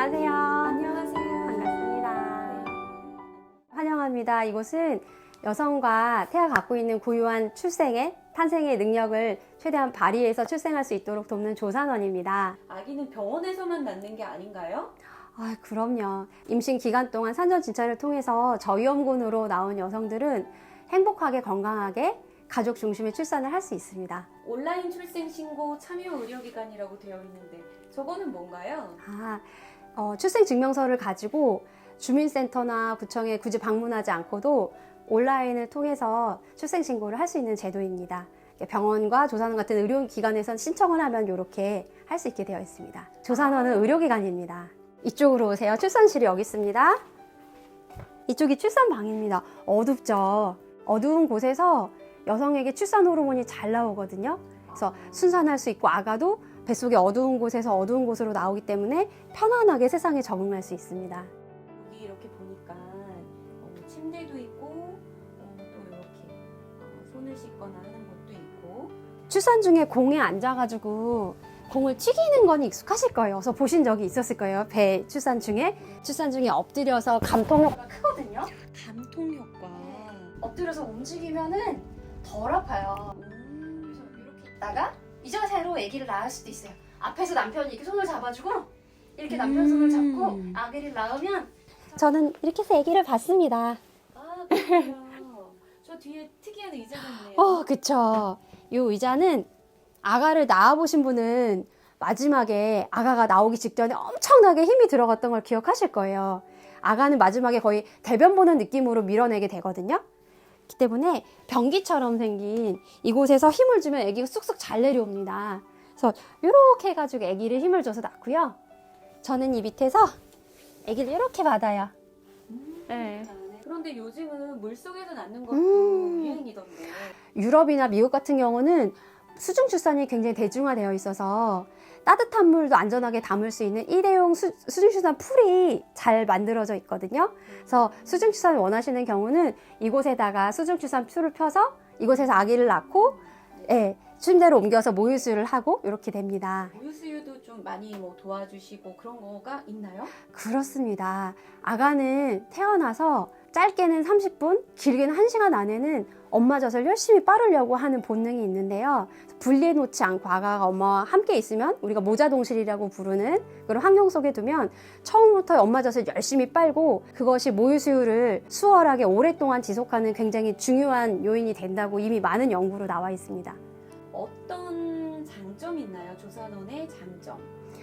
안녕하세요. 안녕하세요. 반갑습니다. 환영합니다. 이곳은 여성과 태아가 갖고 있는 고유한 탄생의 능력을 최대한 발휘해서 출생할 수 있도록 돕는 조산원입니다. 아기는 병원에서만 낳는 게 아닌가요? 아, 그럼요. 임신 기간 동안 산전 진찰을 통해서 저위험군으로 나온 여성들은 행복하게 건강하게 가족 중심의 출산을 할 수 있습니다. 온라인 출생 신고 참여 의료기관이라고 되어 있는데 저거는 뭔가요? 출생 증명서를 가지고 주민센터나 구청에 굳이 방문하지 않고도 온라인을 통해서 출생 신고를 할 수 있는 제도입니다. 병원과 조산원 같은 의료기관에선 신청을 하면 이렇게 할 수 있게 되어 있습니다. 조산원은 의료기관입니다. 이쪽으로 오세요. 출산실이 여기 있습니다. 이쪽이 출산방입니다. 어둡죠? 어두운 곳에서 여성에게 출산 호르몬이 잘 나오거든요. 그래서 순산할 수 있고 아가도 뱃속의 어두운 곳에서 어두운 곳으로 나오기 때문에 편안하게 세상에 적응할 수 있습니다. 여기 이렇게 보니까 침대도 있고 또 이렇게 손을 씻거나 하는 것도 있고. 출산 중에 공에 앉아가지고 공을 튀기는 건 익숙하실 거예요. 그래서 보신 적이 있었을 거예요. 배 출산 중에 엎드려서 감통 효과가 크거든요. 감통 효과. 엎드려서 움직이면은 덜 아파요. 그래서 이렇게 있다가 이 자세로 아기를 낳을 수도 있어요. 앞에서 남편이 이렇게 손을 잡아주고 이렇게 남편 손을 잡고 아기를 낳으면 저는 이렇게 해서 아기를 봤습니다. 아, 그렇구나. 저 뒤에 특이한 의자가 있네요. 그쵸. 이 의자는 아가를 낳아보신 분은 마지막에 아가가 나오기 직전에 엄청나게 힘이 들어갔던 걸 기억하실 거예요. 아가는 마지막에 거의 대변 보는 느낌으로 밀어내게 되거든요. 그렇기 때문에 변기처럼 생긴 이곳에서 힘을 주면 아기가 쑥쑥 잘 내려옵니다. 그래서 이렇게 해가지고 아기를 힘을 줘서 낳고요. 저는 이 밑에서 아기를 이렇게 받아요. 네. 그런데 요즘은 물속에서 낳는 것도 유행이던데. 유럽이나 미국 같은 경우는 수중 출산이 굉장히 대중화되어 있어서 따뜻한 물도 안전하게 담을 수 있는 일회용 수중 출산 풀이 잘 만들어져 있거든요. 그래서 수중 출산을 원하시는 경우는 이곳에다가 수중 출산 풀을 펴서 이곳에서 아기를 낳고 침대로 옮겨서 모유수유를 하고 이렇게 됩니다. 모유수유도 좀 많이 도와주시고 그런 거가 있나요? 그렇습니다. 아가는 태어나서 짧게는 30분, 길게는 1시간 안에는 엄마 젖을 열심히 빨으려고 하는 본능이 있는데요. 분리해 놓지 않고 아가가 엄마와 함께 있으면 우리가 모자동실이라고 부르는 그런 환경 속에 두면 처음부터 엄마 젖을 열심히 빨고 그것이 모유수유를 수월하게 오랫동안 지속하는 굉장히 중요한 요인이 된다고 이미 많은 연구로 나와 있습니다. 어떤 장점이 있나요? 조산원의 장점.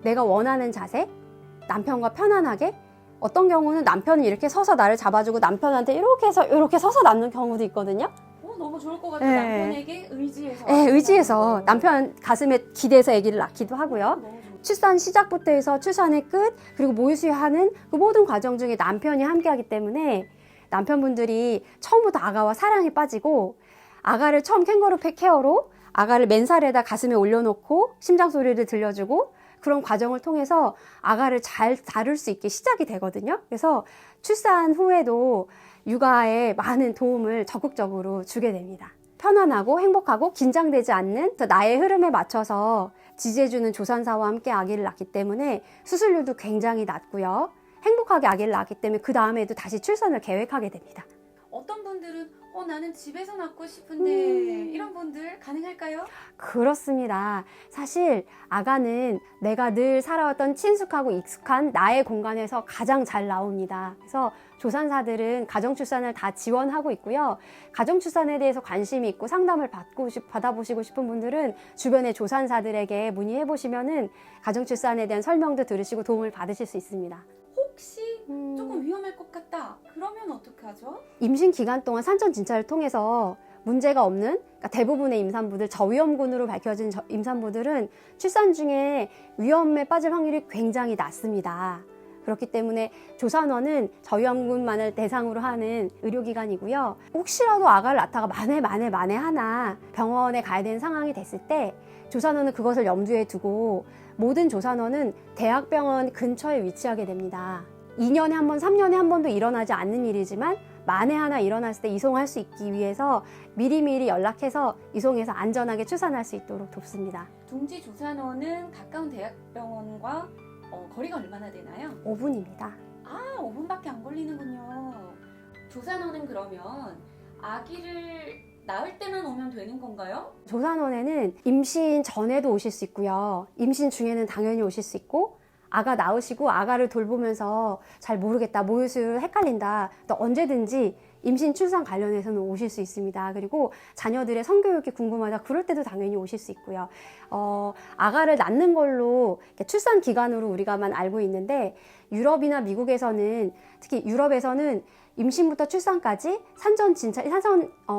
내가 원하는 자세, 남편과 편안하게 어떤 경우는 남편이 이렇게 서서 나를 잡아주고 남편한테 이렇게 해서 이렇게 서서 낳는 경우도 있거든요. 너무 좋을 것 같아요. 남편에게 의지해서. 의지해서 남편 가슴에 기대서 아기를 낳기도 하고요. 출산 시작부터 해서 출산의 끝 그리고 모유수유하는 그 모든 과정 중에 남편이 함께하기 때문에 남편분들이 처음부터 아가와 사랑에 빠지고 아가를 처음 캥거루 팩 케어로 아가를 맨살에다 가슴에 올려놓고 심장 소리를 들려주고 그런 과정을 통해서 아가를 잘 다룰 수 있게 시작이 되거든요. 그래서 출산 후에도 육아에 많은 도움을 적극적으로 주게 됩니다. 편안하고 행복하고 긴장되지 않는 나의 흐름에 맞춰서 지지해주는 조산사와 함께 아기를 낳기 때문에 수술률도 굉장히 낮고요. 행복하게 아기를 낳기 때문에 그 다음에도 다시 출산을 계획하게 됩니다. 어떤 분들은 나는 집에서 낳고 싶은데 이런 분들 가능할까요? 그렇습니다. 사실 아가는 내가 늘 살아왔던 친숙하고 익숙한 나의 공간에서 가장 잘 나옵니다. 그래서 조산사들은 가정출산을 다 지원하고 있고요. 가정출산에 대해서 관심이 있고 상담을 받아보시고 싶은 분들은 주변의 조산사들에게 문의해보시면은 가정출산에 대한 설명도 들으시고 도움을 받으실 수 있습니다. 혹시 조금 위험할 것 같다. 그러면 어떻게 하죠? 임신 기간 동안 산전 진찰을 통해서 문제가 없는 그러니까 대부분의 임산부들 저위험군으로 밝혀진 임산부들은 출산 중에 위험에 빠질 확률이 굉장히 낮습니다. 그렇기 때문에 조산원은 저위험군만을 대상으로 하는 의료기관이고요. 혹시라도 아가를 낳다가 만에 하나 병원에 가야 되는 상황이 됐을 때 조산원은 그것을 염두에 두고 모든 조산원은 대학병원 근처에 위치하게 됩니다. 2년에 한 번, 3년에 한 번도 일어나지 않는 일이지만 만에 하나 일어났을 때 이송할 수 있기 위해서 미리미리 연락해서 이송해서 안전하게 출산할 수 있도록 돕습니다. 둥지 조산원은 가까운 대학병원과 거리가 얼마나 되나요? 5분입니다. 아, 5분밖에 안 걸리는군요. 조산원은 그러면 아기를 낳을 때만 오면 되는 건가요? 조산원에는 임신 전에도 오실 수 있고요. 임신 중에는 당연히 오실 수 있고, 아가 낳으시고 아가를 돌보면서 잘 모르겠다, 모유수유 헷갈린다, 또 언제든지 임신 출산 관련해서는 오실 수 있습니다. 그리고 자녀들의 성교육이 궁금하다, 그럴 때도 당연히 오실 수 있고요. 아가를 낳는 걸로 출산 기간으로 우리가만 알고 있는데, 유럽이나 미국에서는, 특히 유럽에서는 임신부터 출산까지 산전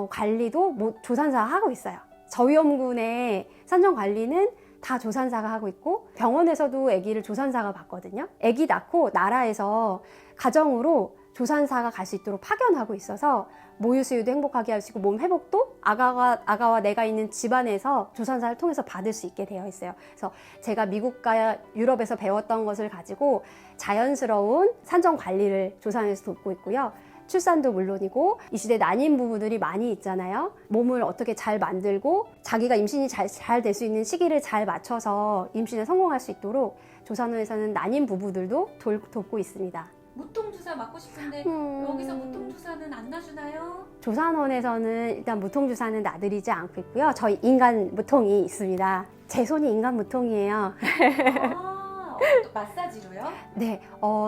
관리도 조산사가 하고 있어요. 저위험군의 산전 관리는 다 조산사가 하고 있고, 병원에서도 아기를 조산사가 봤거든요. 아기 낳고 나라에서 가정으로 조산사가 갈 수 있도록 파견하고 있어서 모유수유도 행복하게 할 수 있고, 몸 회복도 아가와 내가 있는 집안에서 조산사를 통해서 받을 수 있게 되어 있어요. 그래서 제가 미국과 유럽에서 배웠던 것을 가지고 자연스러운 산전 관리를 조산에서 돕고 있고요. 출산도 물론이고, 이 시대 난임 부부들이 많이 있잖아요. 몸을 어떻게 잘 만들고 자기가 임신이 잘 될 수 있는 시기를 잘 맞춰서 임신에 성공할 수 있도록 조산원에서는 난임 부부들도 돕고 있습니다. 무통주사 맞고 싶은데 여기서 무통주사는 안 놔주나요? 조산원에서는 일단 무통주사는 놔드리지 않고 있고요. 저희 인간 무통이 있습니다. 제 손이 인간 무통이에요. 마사지로요? 네,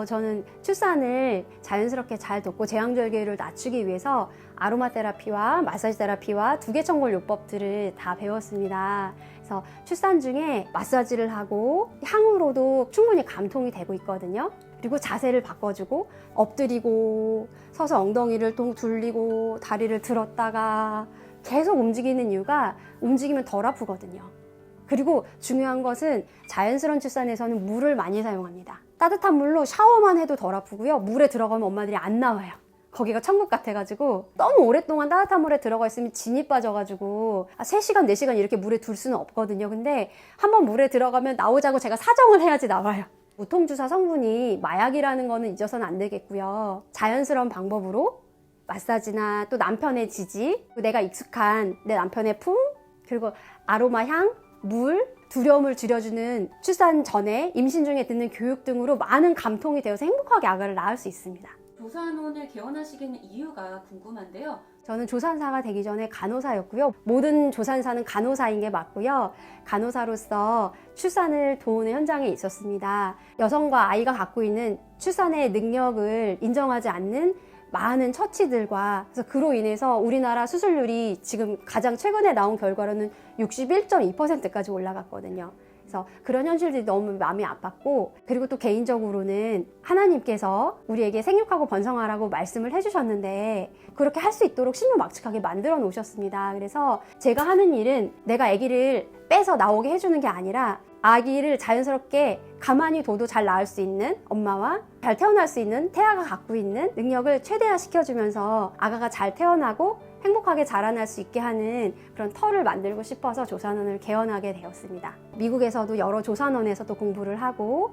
저는 출산을 자연스럽게 잘 돕고 제왕절개를 낮추기 위해서 아로마 테라피와 마사지 테라피와 두개천골 요법들을 다 배웠습니다. 그래서 출산 중에 마사지를 하고 향으로도 충분히 감통이 되고 있거든요. 그리고 자세를 바꿔주고 엎드리고 서서 엉덩이를 돌리고 다리를 들었다가 계속 움직이는 이유가 움직이면 덜 아프거든요. 그리고 중요한 것은 자연스러운 출산에서는 물을 많이 사용합니다. 따뜻한 물로 샤워만 해도 덜 아프고요. 물에 들어가면 엄마들이 안 나와요. 거기가 천국 같아가지고 너무 오랫동안 따뜻한 물에 들어가 있으면 진이 빠져가지고 3시간, 4시간 이렇게 물에 둘 수는 없거든요. 근데 한번 물에 들어가면 나오자고 제가 사정을 해야지 나와요. 무통주사 성분이 마약이라는 거는 잊어서는 안 되겠고요. 자연스러운 방법으로 마사지나 또 남편의 지지, 내가 익숙한 내 남편의 품, 그리고 아로마 향, 물, 두려움을 줄여주는 출산 전에 임신 중에 듣는 교육 등으로 많은 감통이 되어서 행복하게 아가를 낳을 수 있습니다. 조산원을 개원하시게 된 이유가 궁금한데요. 저는 조산사가 되기 전에 간호사였고요. 모든 조산사는 간호사인 게 맞고요. 간호사로서 출산을 도우는 현장에 있었습니다. 여성과 아이가 갖고 있는 출산의 능력을 인정하지 않는 많은 처치들과, 그래서 그로 인해서 우리나라 수술률이 지금 가장 최근에 나온 결과로는 61.2%까지 올라갔거든요. 그래서 그런 현실들이 너무 마음이 아팠고, 그리고 또 개인적으로는 하나님께서 우리에게 생육하고 번성하라고 말씀을 해주셨는데 그렇게 할 수 있도록 신묘막측하게 만들어 놓으셨습니다. 그래서 제가 하는 일은 내가 아기를 빼서 나오게 해주는 게 아니라 아기를 자연스럽게 가만히 둬도 잘 낳을 수 있는 엄마와 잘 태어날 수 있는 태아가 갖고 있는 능력을 최대화 시켜주면서 아가가 잘 태어나고 행복하게 자라날 수 있게 하는 그런 터를 만들고 싶어서 조산원을 개원하게 되었습니다. 미국에서도 여러 조산원에서도 공부를 하고,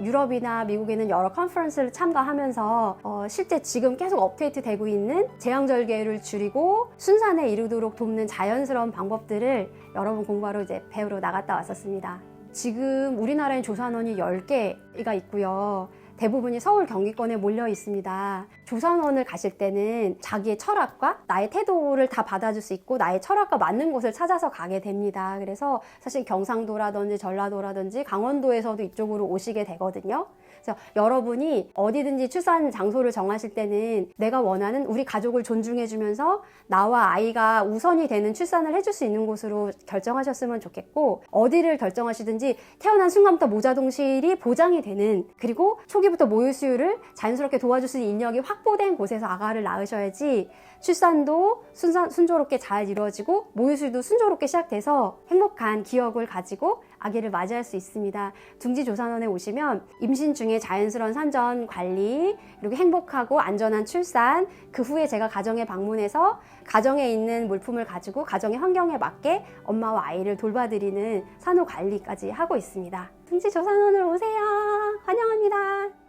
유럽이나 미국에는 여러 컨퍼런스를 참가하면서 실제 지금 계속 업데이트 되고 있는 제왕절개를 줄이고 순산에 이르도록 돕는 자연스러운 방법들을 여러 번 공부하러 이제 배우러 나갔다 왔었습니다. 지금 우리나라에 조산원이 10개가 있고요. 대부분이 서울 경기권에 몰려 있습니다. 조산원을 가실 때는 자기의 철학과 나의 태도를 다 받아줄 수 있고 나의 철학과 맞는 곳을 찾아서 가게 됩니다. 그래서 사실 경상도라든지 전라도라든지 강원도에서도 이쪽으로 오시게 되거든요. 그래서 여러분이 어디든지 출산 장소를 정하실 때는 내가 원하는 우리 가족을 존중해주면서 나와 아이가 우선이 되는 출산을 해줄 수 있는 곳으로 결정하셨으면 좋겠고, 어디를 결정하시든지 태어난 순간부터 모자동실이 보장이 되는, 그리고 초기부터 모유수유를 자연스럽게 도와줄 수 있는 인력이 확보된 곳에서 아가를 낳으셔야지 출산도 순조롭게 잘 이루어지고 모유수유도 순조롭게 시작돼서 행복한 기억을 가지고 아기를 맞이할 수 있습니다. 둥지조산원에 오시면 임신 중에 자연스러운 산전 관리, 그리고 행복하고 안전한 출산, 그 후에 제가 가정에 방문해서 가정에 있는 물품을 가지고 가정의 환경에 맞게 엄마와 아이를 돌봐드리는 산후 관리까지 하고 있습니다. 둥지조산원으로 오세요. 환영합니다.